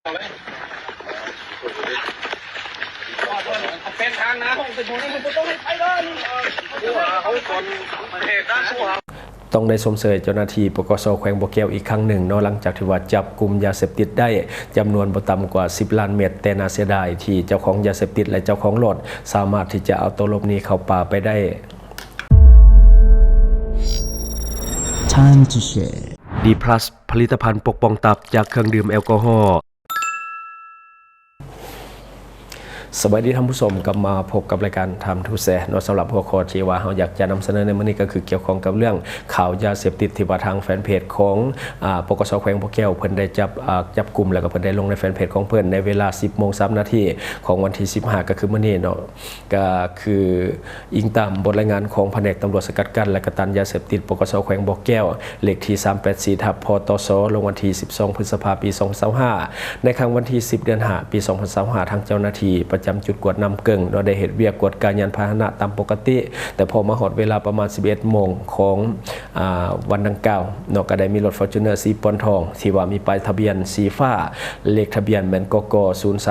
เป็นทางนะห้องเป็นคนที่มันต้องให้ไปเลยเขาคนเหตุด้านผู้ต้องได้สมเสยเจ้าหน้าที่ปกส.แขวงบ่อแก้วอีกครั้งหนึ่งเนาะหลังจากที่ว่าจับกลุ่มยาเสพติดได้จำนวนบ่ต่ำกว่า10 ล้านเม็ดแต่น่าเสียดายที่เจ้าของยาเสพติดและเจ้าของรถสามารถที่จะเอาตัวหลบหนีเข้าป่าไปได้ Time to share D+ ผลิตภัณฑ์ปกป้องตับจากเครื่องดื่มแอลกอฮอล์สวัสดีท่านผู้ชมกลับมาพบกับรายการทำทูแซนสำหรับหัวข้อที่ว่าเราอยากจะนำเสนอในมื้อนี้ก็คือเกี่ยวข้องกับเรื่องข่าวยาเสพติดที่ว่าทางแฟนเพจของปกส.แขวงบ่อแก้วเพิ่นได้จับกลุ่มแล้วก็เพิ่นได้ลงในแฟนเพจของเพิ่นในเวลา 10:03 น.ของวันที่15ก็คือมื้อนี้เนาะก็คืออิงตามบทรายงานของแผนกตำรวจสกัดกั้นและกำจัดยาเสพติดปกส.แขวงบ่อแก้วเลขที่384/พตสลงวันที่12 พฤษภาคม ปี 2025ในครั้งวันที่10 เดือน5 ปี 2025ทางเจ้าหน้าที่ประจำจุดกวดนำเกิงโดยได้เหตุเวียกกวดการยานพาหนะตามปกติแต่พอมาหอดเวลาประมาณ 11 โมงของวันดังกล่าวเนาะก็ได้มีรถ Fortuner สีปนทองที่ว่ามีป้ายทะเบียนสีฟ้าเลขทะเบียนแมนกก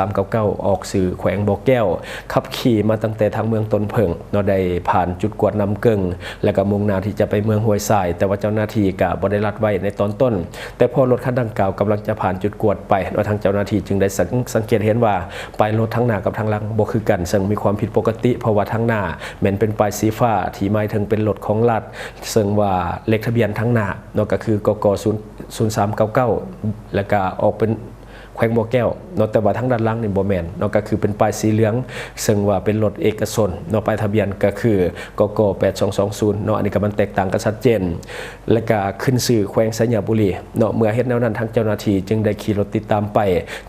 0399ออกสื่อแขวงบ่อแก้วขับขี่มาตั้งแต่ทางเมืองต้นเพิงเนาะได้ผ่านจุดกวดนำเกิงและก็มุ่งหน้าที่จะไปเมืองห้วยทรายแต่ว่าเจ้าหน้าที่ก็บ่ได้รัดไว้ในตอนต้นแต่พอรถคันดังกล่าวกำลังจะผ่านจุดกวดไปเนาะทางเจ้าหน้าที่จึงได้สังเกตเห็นว่าป้ายรถทั้งหน้ากับทางหลังบ่คือกันซึ่งมีความผิดปกติเพราะว่าทั้งหน้าแม้นเป็นป้ายสีฟ้าที่หมายถึงเป็นรถของรัฐซึ่งว่าเลขทะเบียนทั้งหน้าเนาะก็คือกก0399แล้วก็ออกเป็นแขวงบ่อแก้วเนาะแต่ว่าทั้งด้านล่างนี่บ่แม่นเนาะก็คือเป็นป้ายสีเหลืองซึ่งว่าเป็นรถเอกชนเนาะป้ายทะเบียนก็คือกก8220เนาะอันนี้ก็มันแตกต่างกันชัดเจนและก็ขึ้นชื่อแขวงสัญญาบุรีเนาะเมื่อเฮ็ดแนวนั้นทางเจ้าหน้าที่จึงได้ขี่รถติดตามไป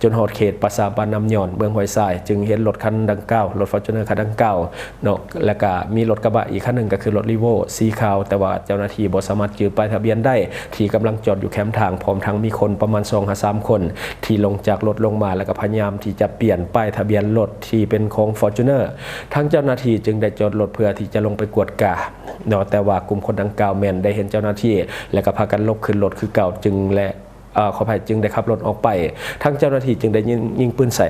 จนฮอดเขตประสาบ้านน้ำย้อนเมืองห้วยทรายจึงเห็นรถคันดังกล่าวรถ Fortuner คันดังกล่าวเนาะแล้วก็มีรถกระบะอีกคันนึงก็คือรถ Livo สีขาวแต่ว่าเจ้าหน้าที่บ่สามารถจื้อป้ายทะเบียนได้ที่กำลังจอดอยู่แคมป์ทางพร้อมทั้งมีคนประมาณ 2-3 คนที่ลงจากรถลงมาแล้วก็พยายามที่จะเปลี่ยนป้ายทะเบียนรถที่เป็นของ Fortuner ทั้งเจ้าหน้าที่จึงได้จอดรถเพื่อที่จะลงไปกวดกาเนาะแต่ว่ากลุ่มคนดังกล่าวแม่นได้เห็นเจ้าหน้าที่แล้วก็พากันลบขึ้นรถคือเก่าจึงขออภัยจึงได้ขับรถออกไปทั้งเจ้าหน้าที่จึงได้ยิงปืนใส่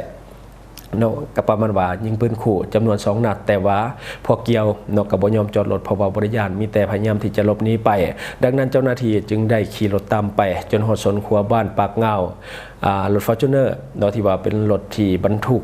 เนาะกับประมาณว่ายิงปืนขู่จำนวน2 นัดแต่ว่าพวกเกี่ยวเนาะกับบ่ยอมจอดรถเพราะว่าบริยานมีแต่พยายามที่จะหลบหนีไปดังนั้นเจ้าหน้าที่จึงได้ขี่รถตามไปจนฮอดสนขัวบ้านปากเงารถ Fortuner เนาะที่ว่าเป็นรถที่บรรทุก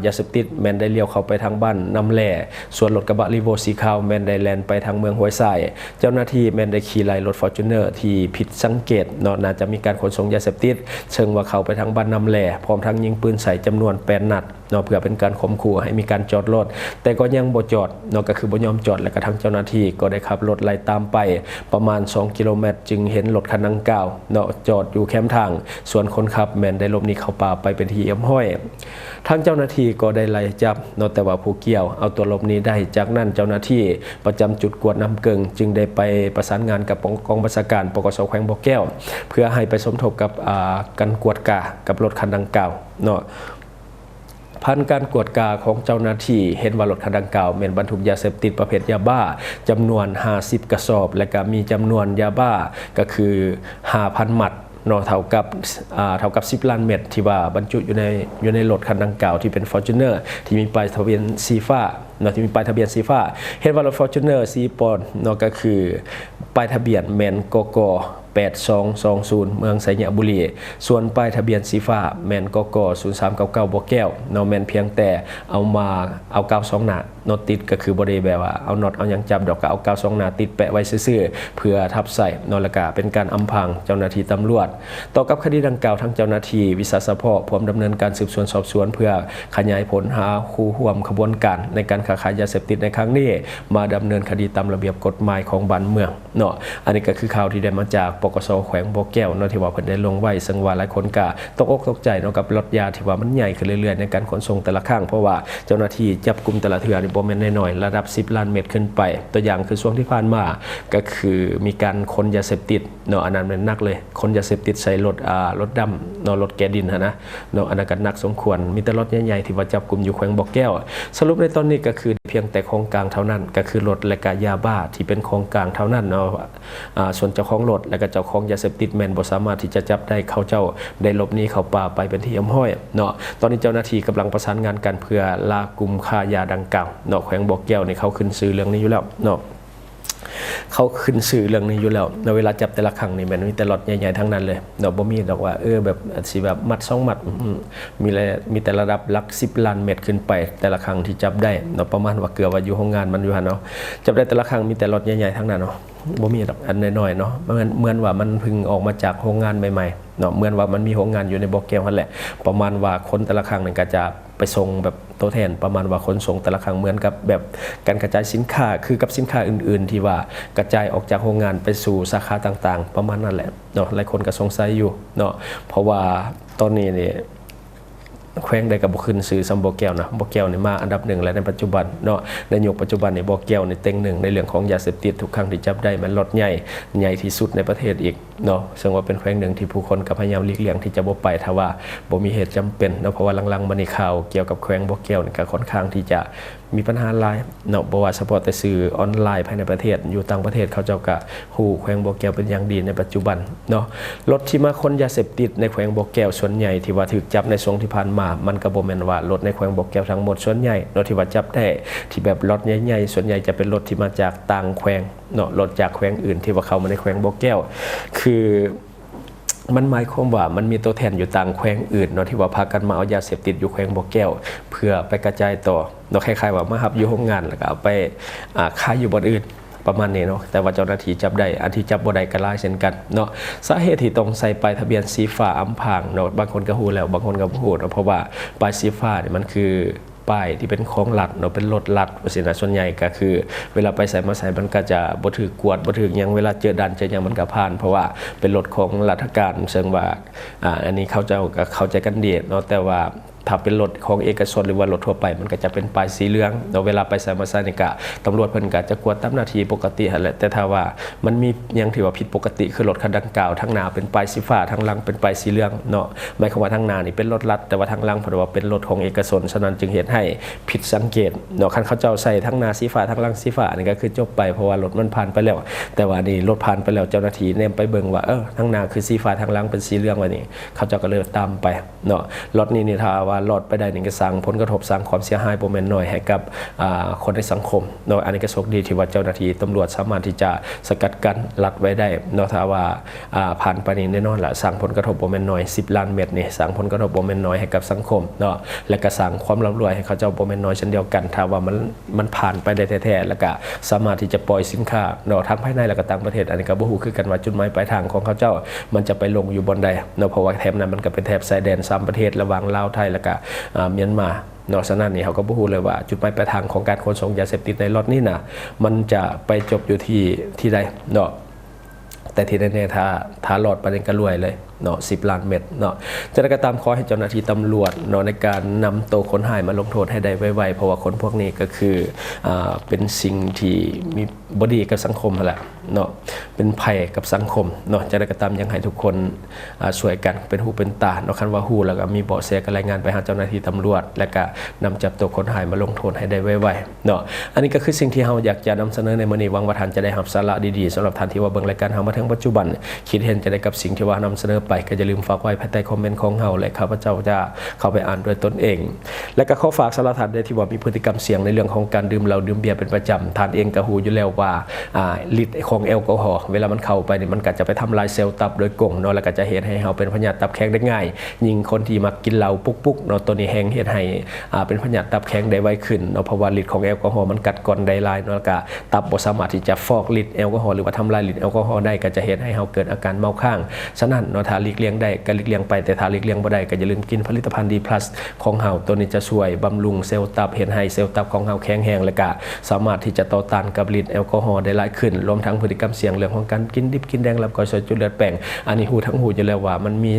ยาเสพติดแมนได้เลี้ยวเข้าไปทางบ้านน้ำแหล่ส่วนรถกระบะ Livo สีขาวแมนได้แล่นไปทางเมืองห้วยทรายเจ้าหน้าที่แมนได้ขี่ไล่รถ Fortuner ที่ผิดสังเกตเนาะน่าจะมีการขนส่งยาเสพติดเชิงว่าเข้าไปทางบ้านน้ำแหล่พร้อมทั้งยิงปืนใส่จำนวน8 นัดเนาะเพื่อเป็นการข่มขู่ให้มีการจอดรถแต่ก็ยังบ่จอดเนาะก็คือบ่ยอมจอดและกระทั่งเจ้าหน้าที่ก็ได้ขับรถไล่ตามไปประมาณ2 กิโลเมตรจึงเห็นรถคันดังกล่าวเนาะจอดอยู่แคมป์ทางส่วนคนขับแมนได้หลบหนีเข้าป่าไปเป็นที่เอี่ยมห้อยทางเจ้าหน้าที่ก็ได้ไล่จับเนาะแต่ว่าผู้เกี่ยวเอาตัวหลบหนีได้จากนั้นเจ้าหน้าที่ประจำจุดกวดน้ำเกิงจึงได้ไปประสานงานกับกองบัญชาการปกส.แขวงบ่อแก้วเพื่อให้ไปสมทบกับการกวดกากับรถคันดังกล่าวเนาะพันการกวดกาของเจ้าหน้าที่เห็นว่ารถคันดังกล่าวเป็นบรรทุกยาเสพติดประเภทยาบ้าจำนวน50 กระสอบและก็มีจำนวนยาบ้าก็คือ 5,000 มัดเนาะเท่ากับ10 ล้านเม็ดที่ว่าบรรจุอยู่ในรถคันดังกล่าวที่เป็น Fortuner ที่มีป้ายทะเบียนสีฟ้าเนาะที่มีป้ายทะเบียนสีฟ้าเห็นว่ารถ Fortuner สีปอนเนาะก็คือป้ายทะเบียนแมนกก8220เมืองสัญญาบุรีส่วนป้ายทะเบียนสีฟ้าแมนกก0399บ่อแก้วเนาะแมนเพียงแต่เอา92 หน้าน็อตติดก็คือบ่ได้แบบว่าเอาน็อตเอาหยังจับดอกก็เอา92 หน้าติดแปะไว้ซื่อๆเพื่อทับใส่เนาะแล้วก็เป็นการอำพรางเจ้าหน้าที่ตำรวจต่อกับคดีดังกล่าวทั้งเจ้าหน้าที่วิสาสะเพาะพร้อมดำเนินการสืบสวนสอบสวนเพื่อขยายผลหาผู้ร่วมขบวนการในการค้าขายยาเสพติดในครั้งนี้มาดำเนินคดีตามระเบียบกฎหมายของบ้านเมืองเนาะอันนี้ก็คือข่าวที่ได้มาจากปกส.แขวงบ่อแก้วเนาะที่ว่าเพิ่นได้ลงไว้ซึ่งว่าหลายคนก็ตกอกตกใจเนาะกับรถยาที่ว่ามันใหญ่ขึ้นเรื่อยๆในการขนส่งแต่ละครั้งเพราะว่าเจ้าหน้าที่จับกุมแต่ละเทื่อนี่ บ่แม่นน้อยๆระดับ10ล้านเม็ดขึ้นไปตัวอย่างคือช่วงที่ผ่านมาก็คือมีการขนยาเสพติดเนาะอันนั้นมันหนักเลยขนยาเสพติดใส่รถดำเนาะรถแกดินนะเนาะอันนั้นก็หนักสมควรมีแต่รถใหญ่ๆที่ว่าจับกลุ่มอยู่แขวงบ่อแก้วสรุปในตอนนี้ก็คือเพียงแต่ของกลางเท่านั้นก็คือรถและก็ยาบ้าที่เป็นของกลางเท่านั้นเนาะส่วนเจ้าของรถและก็เจ้าของยาเสพติดแม่นบ่สามารถที่จะจับได้เขาเจ้าได้หลบหนีเข้าป่าไปเป็นที่อ้ำห้อยเนาะตอนนี้เจ้าหน้าที่กำลังประสานงานกันเพื่อลากลุ่มค้ายาดังกล่าวเนาะแขวงบ่อแก้วนี่เขาขึ้นชื่อเรื่องนี้อยู่แล้วเนาะเขาขึ้นสื่อเรื่องนี้อยู่แล้วในเวลาจับแต่ละครั้งนี่มันมีแต่รถใหญ่ๆทั้งนั้นเลยเนาะบ่มีดอกว่าแบบสิแบบมัด2มัดมีแต่ระดับหลัก10ล้านเม็ดขึ้นไปแต่ละครั้งที่จับได้เนาะประมาณว่าเกือบว่าอยู่โรงงานมันอยู่หั่นเนาะจับได้แต่ละครั้งมีแต่รถใหญ่ๆทั้งนั้นเนาะบ่มีดอกอันน้อยๆเนาะเหมือนว่ามันเพิ่งออกมาจากโรงงานใหม่ๆเนาะเหมือนว่ามันมีโรงงานอยู่ในบ่อแก้วนั่นแหละประมาณว่าคนแต่ละครั้งนั่นก็จะไปส่งแบบตัวแทนประมาณว่าขนส่งแต่ละครั้งเหมือนกับแบบการกระจายสินค้าคือกับสินค้าอื่นๆที่ว่ากระจายออกจากโรงงานไปสู่สาขาต่างๆประมาณนั้นแหละเนาะหลายคนก็สงสัยอยู่เนาะเพราะว่าตอนนี้นี่แขวงใดกับบ่ขึ้นซื้อซัมบ่อแก้วนะบ่อแก้วนี่มาอันดับ1และในปัจจุบันเนาะในยุคปัจจุบันนี่บ่อแก้วนี่เต็ง1ในเรื่องของยาเสพติดทุกครั้งที่จับได้มันรถใหญ่ที่สุดในประเทศอีกเนาะซึ่งว่าเป็นแขวงหนึ่งที่ผู้คนก็พยายามหลีกเลี่ยงที่จะบ่ไปถ้าว่าบ่มีเหตุจำเป็นเนาะเพราะว่าหลังๆมานี่ข่าวเกี่ยวกับแขวงบ่อแก้วนี่ก็ค่อนข้างที่จะมีปัญหาหลายเนาะบ่ว่าเฉพาะแต่สื่อออนไลน์ภายในประเทศอยู่ต่างประเทศเขาเจ้าก็ฮู้แขวงบ่อแก้วเป็นอย่างดีในปัจจุบันเนาะรถที่มาขนยาเสพติดในแขวงบ่อแก้วส่วนใหญ่ที่ว่าถูกจับในช่วงที่ผ่านมามันก็บ่แม่นว่ารถในแขวงบ่อแก้วทั้งหมดส่วนใหญ่รถที่ว่าจับได้ที่แบบรถใหญ่ๆส่วนใหญ่จะเป็นรถที่มาจากต่างแขวงเนาะรถจากแขวงอื่นที่ว่าเข้ามาในแขวงบ่อแก้วคือมันหมายความว่ามันมีตัวแทนอยู่ต่างแขวงอื่นเนาะที่ว่าพากันมาเอายาเสพติดอยู่แขวงบ่อแก้วเพื่อไปกระจายต่อเนาะคล้ายๆว่ามารับอยู่โรงงานแล้วก็เอาไปขายอยู่บ่อนอื่นประมาณนี้เนาะแต่ว่าเจ้าหน้าที่จับได้อันที่จับบ่ได้ก็หลายเช่นกันเนาะสาเหตุที่ต้องใส่ป้ายทะเบียนสีฟ้าอำพรางเนาะบางคนก็ฮู้แล้วบางคนก็บ่ฮู้เนาะเพราะว่าป้ายสีฟ้านี่มันคือป้ายที่เป็นของรัฐเนาะเป็นรถรัฐส่วนใหญ่ก็คือเวลาไปใส่มาใส่มันก็จะบ่ถูกกวดบ่ถูกหยังเวลาเจอด่านเจอหยังมันก็ผ่านเพราะว่าเป็นรถของราชการซึ่งว่าอันนี้เขาเจ้าก็เข้าใจกันดีเนาะแต่ว่าถ้าเป็นรถของเอกชนหรือว่ารถทั่วไปมันก็จะเป็นป้ายสีเหลืองเนาะเวลาไปใส่มาใส่นี่ก็ตำรวจเพิ่นก็จะกวดตามหน้าที่ปกติหั่นแหละแต่ถ้าว่ามันมีหยังที่ว่าผิดปกติคือรถคันดังกล่าวทั้งหน้าเป็นป้ายสีฟ้าทั้งหลังเป็นป้ายสีเหลืองเนาะหมายความว่าทั้งหน้านี่เป็นรถรัฐแต่ว่าทั้งหลังเพิ่นว่าเป็นรถของเอกชนฉะนั้นจึงเห็นให้ผิดสังเกตเนาะคันเขาเจ้าใส่ทั้งหน้าสีฟ้าทั้งหลังสีฟ้านี่ก็คือจบไปเพราะว่ารถมันผ่านไปแล้วแต่ว่านี่รถผ่านไปแล้วเจ้าหน้าที่แนมไปเบิ่งว่าทั้งหน้าคือสีฟ้าทั้งหลังเป็นสีเหลืองว่านี่เขาเจ้าก็เลยตามไปเนาะรถนี่ถ้าว่ารอดไปได้นี่ก็สร้างผลกระทบสร้างความเสียหายบ่แม่นน้อยให้กับคนในสังคมเนาะอันนี้ก็โชคดีที่ว่าเจ้าหน้าที่ตำรวจสามารถที่จะสกัดกั้นลัดไว้ได้เนาะถ้าว่าผ่านไปนี่แน่นอนล่ะสร้างผลกระทบบ่แม่นน้อย10ล้านเม็ดนี่สร้างผลกระทบบ่แม่นน้อยให้กับสังคมเนาะและก็สร้างความร่ำรวยให้เขาเจ้าบ่แม่นน้อยเช่นเดียวกันถ้าว่ามันผ่านไปได้แท้ๆแล้วก็สามารถที่จะปล่อยสินค้าเนาะทั้งภายในและก็ต่างประเทศอันนี้ก็บ่ฮู้คือกันว่าจุดหมายปลายทางของเขาเจ้ามันจะไปลงอยู่บนใดเนาะเพราะว่าแถบนั้นมันก็เป็นแถบชายแดน3ประเทศระหว่างลาวไทยและก็เมียนมาเนาะฉะนั้นนี่เขาก็บ่ฮู้เลยว่าจุดหมายปลายทางของการขนส่งยาเสพติดในรถนี่นะมันจะไปจบอยู่ที่ใดเนาะแต่ที่แน่ๆถ้าหลอดประเด็นก็รวยเลยเนาะ10ล้านเม็ดเนาะจะได้ก็ตามขอให้เจ้าหน้าที่ตำรวจเนาะในการนำตัวคนหายมาลงโทษให้ได้ไวๆเพราะว่าคนพวกนี้ก็คือเป็นสิ่งที่มีบ่ดีกับสังคมแหละเนาะเป็นภัยกับสังคมเนาะจะได้ก็ตามยังให้ทุกคนช่วยกันเป็นหูเป็นตาเนาะคันว่าฮู้แล้วก็มีเบาะแสก็รายงานไปหาเจ้าหน้าที่ตำรวจและก็นำจับตัวคนหายมาลงโทษให้ได้ไวๆเนาะอันนี้ก็คือสิ่งที่เราอยากจะนำเสนอในมื้อนี้หวังว่าท่านจะได้รับสาระดีๆสำหรับท่านที่ว่าเบิ่งรายการเฮามาถึงปัจจุบันคิดเห็นจะได้กับสิ่งที่ว่านำเสนอไปก็อย่าลืมฝากไว้ภายใต้คอมเมนต์ของเฮาและข้าพเจ้าจะเข้าไปอ่านด้วยตนเองและก็ขอฝากสำหรับท่านที่ว่ามีพฤติกรรมเสี่ยงในเรื่องของการดื่มเหล้าดื่มเบียร์เป็นประจำท่านเองก็ฮู้อยู่แล้วว่าฤทธิ์ของแอลกอฮอล์เวลามันเข้าไปนี่มันก็จะไปทำลายเซลล์ตับโดยกงเนาะแล้วก็จะเฮ็ดให้เฮาเป็นพยาธิตับแข็งได้ง่ายยิ่งคนที่มักกินเหล้าปุ๊กๆเนาะตัวนี้แฮงเฮ็ดให้เป็นพยาธิตับแข็งได้ไวขึ้นเนาะเพราะว่าฤทธิ์ของแอลกอฮอล์มันกัดกร่อนได้หลายเนาะแล้วก็ตับบ่สามารถที่จะฟอกฤทธิ์แอลกอฮอล์หรือว่าทำลายฤทธิ์แอลกอฮอล์ได้ก็จะเฮ็ดให้เฮาเกิดอาการเมาค้างฉะนั้นเนาะถ้า าหลีกเลี่ยงได้ก็หลีกเลี่ยงไปแต่ถ้าหลีกเลี่ยงบ่ได้ก็อย่าลืมกินผลิตภัณฑ์ D+ ของเฮาตัวนี้จะช่วยบำรุงเซลล์ตับเฮ็ดให้เซลล์ตับของเฮาแข็งแรงและก็สามารถที่จะต่อต้านกับฤทธิ์แอลกอฮอล์ได้หลายขึ้นรวมทั้งพฤติกรรมเสี่ยงเรื่องของการกินดิบกินแดงแล้วก็ใส่จุดเลือดแป้งอันนี้หูทั้งหูอยู่แล้วว่ามันมี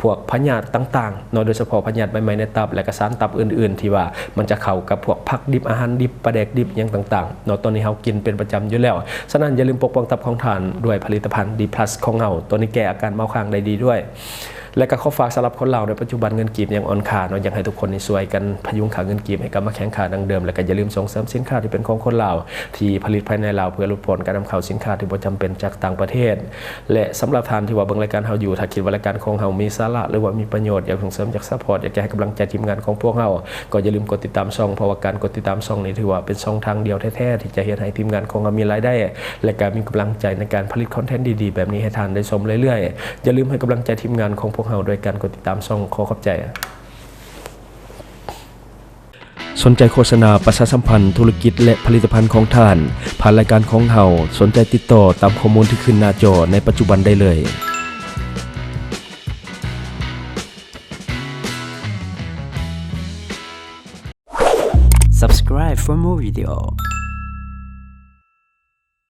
พวกพยาธิต่างๆโดยเฉพาะพยาธิใบไม้ในตับและก็สารตับอื่นๆที่ว่ามันจะเข้ากับพวกผักดิบอาหารดิบปลาแดกดิบอย่างต่างๆตอนนี้เฮากินเป็นประจำอยู่แล้วฉะนั้นอย่าลืมปกป้องตับของท่านด้วยผลิตภัณฑ์ D+ ของเฮาตัวนี้แก้อาการเมาค้างได้ดีด้วยและก็ข้อฝากสำหรับคนเราในปัจจุบันเงินกีบยังอ่อนค่าอยากให้ทุกคนนี่ช่วยกันพยุงค่าเงินกีบให้กลับมาแข็งค่าดังเดิมและก็อย่าลืมส่งเสริมสินค้าที่เป็นของคนเราที่ผลิตภายในเราเพื่อลดผลการนำเข้าสินค้าที่บ่จำเป็นจากต่างประเทศและสำหรับท่านที่ว่าเบิ่งรายการเฮาอยู่ถ้าคิดว่ารายการของเฮามีสาระหรือว่ามีประโยชน์อยากส่งเสริมอยากซัพพอร์ตอยากจะให้กำลังใจทีมงานของพวกเฮาก็อย่าลืมกดติดตามช่องเพราะว่าการกดติดตามช่องนี้ถือว่าเป็นช่องทางเดียวแท้ๆที่จะเฮ็ดให้ทีมงานของเฮามีรายได้และก็มีกำลังใจในการผลิตคอนเทนต์ดีๆแบบนี้ให้ท่านได้ชมเรื่อยๆอย่าลืมให้กำลังใจทีมงานของพวกเฮาโดยการกดติดตามช่องขอขอบใจสนใจโฆษณาประชาสัมพันธ์ธุรกิจและผลิตภัณฑ์ของท่านผ่านรายการของเฮาสนใจติดต่อตามข้อมูลที่ขึ้นหน้าจอในปัจจุบันได้เลย Subscribe for more video.